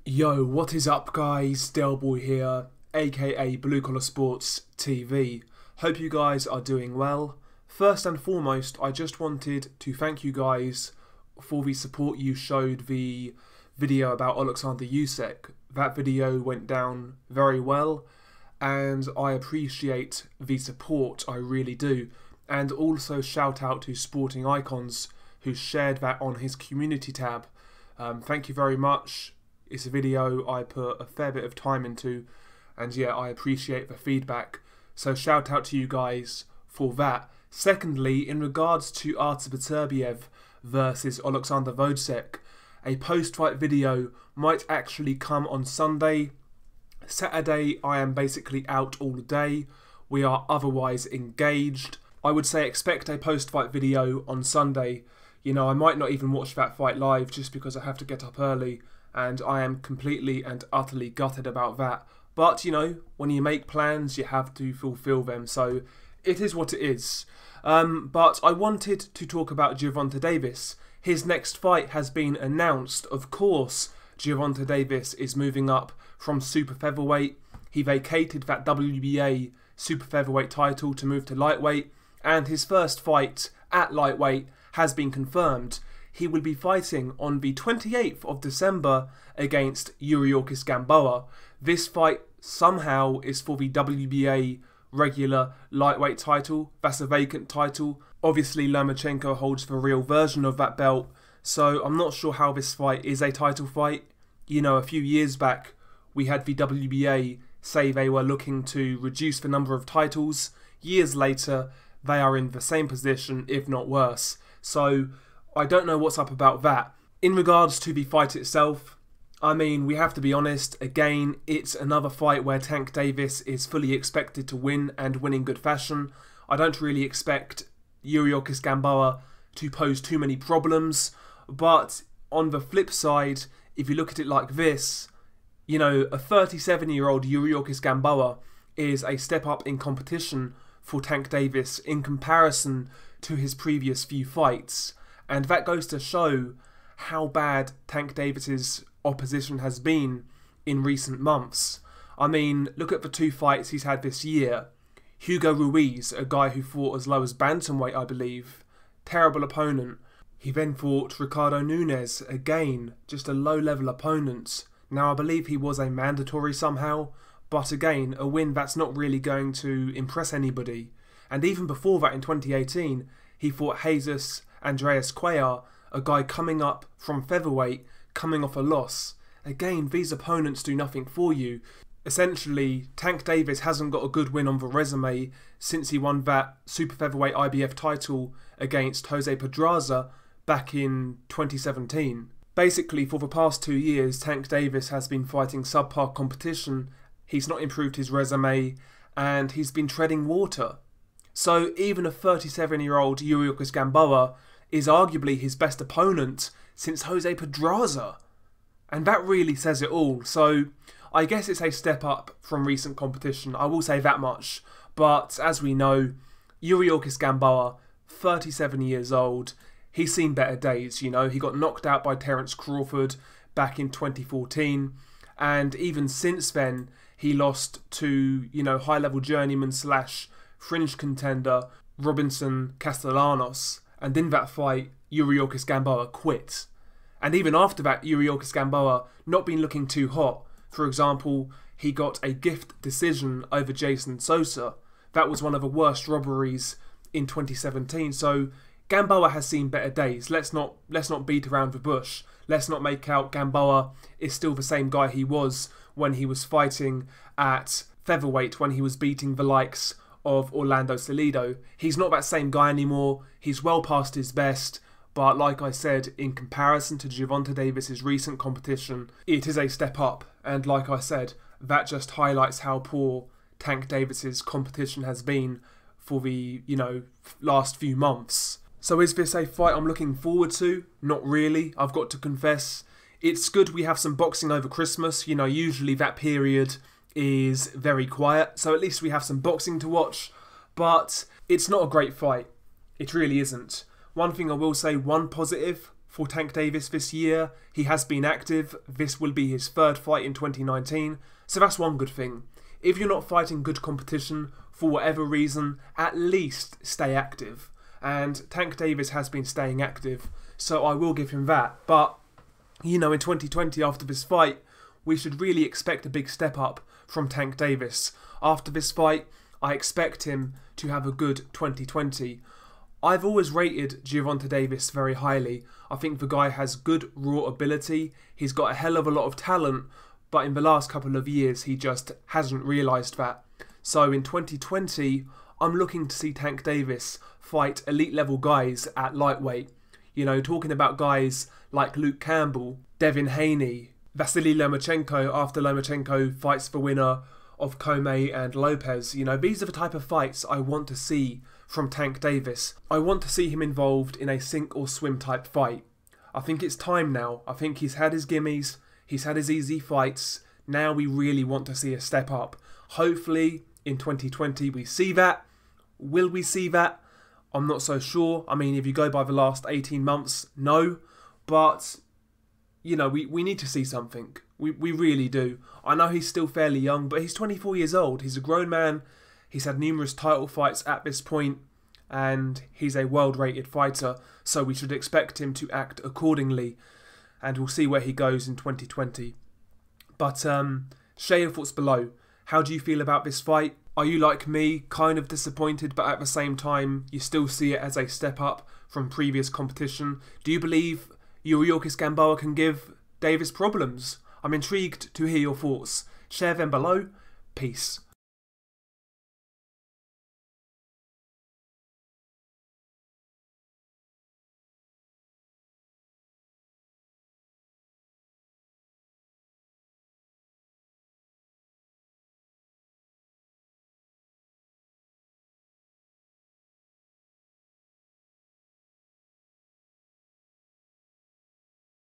Yo, what is up guys, Delboy here, aka Blue Collar Sports TV. Hope you guys are doing well. First and foremost, I just wanted to thank you guys for the support you showed the video about Alexander Usyk. That video went down very well and I appreciate the support, I really do. And also shout out to Sporting Icons who shared that on his community tab. Thank you very much. It's a video I put a fair bit of time into, and yeah, I appreciate the feedback. So shout out to you guys for that. Secondly, in regards to Artur Beterbiev versus Alexander Usyk, a post-fight video might actually come on Sunday. Saturday, I am basically out all day. We are otherwise engaged. I would say expect a post-fight video on Sunday. You know, I might not even watch that fight live just because I have to get up early. And I am completely and utterly gutted about that. But, you know, when you make plans, you have to fulfill them. So, it is what it is. But I wanted to talk about Gervonta Davis. His next fight has been announced. Of course, Gervonta Davis is moving up from super featherweight. He vacated that WBA super featherweight title to move to lightweight. And his first fight at lightweight has been confirmed. He will be fighting on the 28th of December against Yuriorkis Gamboa. This fight somehow is for the WBA regular lightweight title. That's a vacant title. Obviously Lomachenko holds the real version of that belt, so I'm not sure how this fight is a title fight. You know, a few years back we had the WBA say they were looking to reduce the number of titles. Years later they are in the same position, if not worse. So I don't know what's up about that. In regards to the fight itself, I mean, we have to be honest, again, it's another fight where Tank Davis is fully expected to win and win in good fashion. I don't really expect Yuriorkis Gamboa to pose too many problems, but on the flip side, if you look at it like this, you know, a 37-year-old Yuriorkis Gamboa is a step up in competition for Tank Davis in comparison to his previous few fights. And that goes to show how bad Tank Davis's opposition has been in recent months. I mean, look at the two fights he's had this year. Hugo Ruiz, a guy who fought as low as bantamweight, I believe. Terrible opponent. He then fought Ricardo Nunes, again, just a low-level opponent. Now, I believe he was a mandatory somehow, but again, a win that's not really going to impress anybody. And even before that, in 2018, he fought Jesus Andreas Cuellar, a guy coming up from featherweight, coming off a loss. Again, these opponents do nothing for you. Essentially, Tank Davis hasn't got a good win on the resume since he won that super featherweight IBF title against Jose Pedraza back in 2017. Basically, for the past 2 years, Tank Davis has been fighting subpar competition. He's not improved his resume and he's been treading water. So even a 37-year-old Yuriorkis Gamboa is arguably his best opponent since Jose Pedraza. And that really says it all. So I guess it's a step up from recent competition, I will say that much. But as we know, Yuriorkis Gamboa, 37 years old, he's seen better days, you know. He got knocked out by Terence Crawford back in 2014. And even since then, he lost to, you know, high-level journeyman slash fringe contender Robinson Castellanos, and in that fight Yuriorkis Gamboa quit. And even after that, Yuriorkis Gamboa not been looking too hot. For example, he got a gift decision over Jason Sosa. That was one of the worst robberies in 2017. So Gamboa has seen better days. Let's not beat around the bush. Let's not make out Gamboa is still the same guy he was when he was fighting at featherweight, when he was beating the likes of Orlando Salido. He's not that same guy anymore. He's well past his best. But like I said, in comparison to Gervonta Davis's recent competition, it is a step up. And like I said, that just highlights how poor Tank Davis's competition has been for the, you know, last few months. So is this a fight I'm looking forward to? Not really, I've got to confess. It's good we have some boxing over Christmas. You know, usually that period is very quiet, so at least we have some boxing to watch. But it's not a great fight. It really isn't. One thing I will say, one positive for Tank Davis this year. He has been active. This will be his third fight in 2019. So that's one good thing. If you're not fighting good competition for whatever reason, at least stay active. And Tank Davis has been staying active, so I will give him that. But, you know, in 2020, after this fight, we should really expect a big step up from Tank Davis. After this fight, I expect him to have a good 2020. I've always rated Gervonta Davis very highly. I think the guy has good raw ability. He's got a hell of a lot of talent, but in the last couple of years, he just hasn't realised that. So in 2020, I'm looking to see Tank Davis fight elite level guys at lightweight. You know, talking about guys like Luke Campbell, Devin Haney, Vasily Lomachenko after Lomachenko fights the winner of Comey and Lopez. You know, these are the type of fights I want to see from Tank Davis. I want to see him involved in a sink or swim type fight. I think it's time now. I think he's had his gimmies, he's had his easy fights. Now we really want to see a step up. Hopefully in 2020 we see that. Will we see that? I'm not so sure. I mean, if you go by the last 18 months, no. But, you know, we need to see something. We really do. I know he's still fairly young, but he's 24 years old. He's a grown man. He's had numerous title fights at this point, and he's a world-rated fighter, so we should expect him to act accordingly, and we'll see where he goes in 2020. But share your thoughts below. How do you feel about this fight? Are you like me, kind of disappointed, but at the same time, you still see it as a step up from previous competition? Do you believe Yuriorkis Gamboa can give Davis problems? I'm intrigued to hear your thoughts. Share them below. Peace.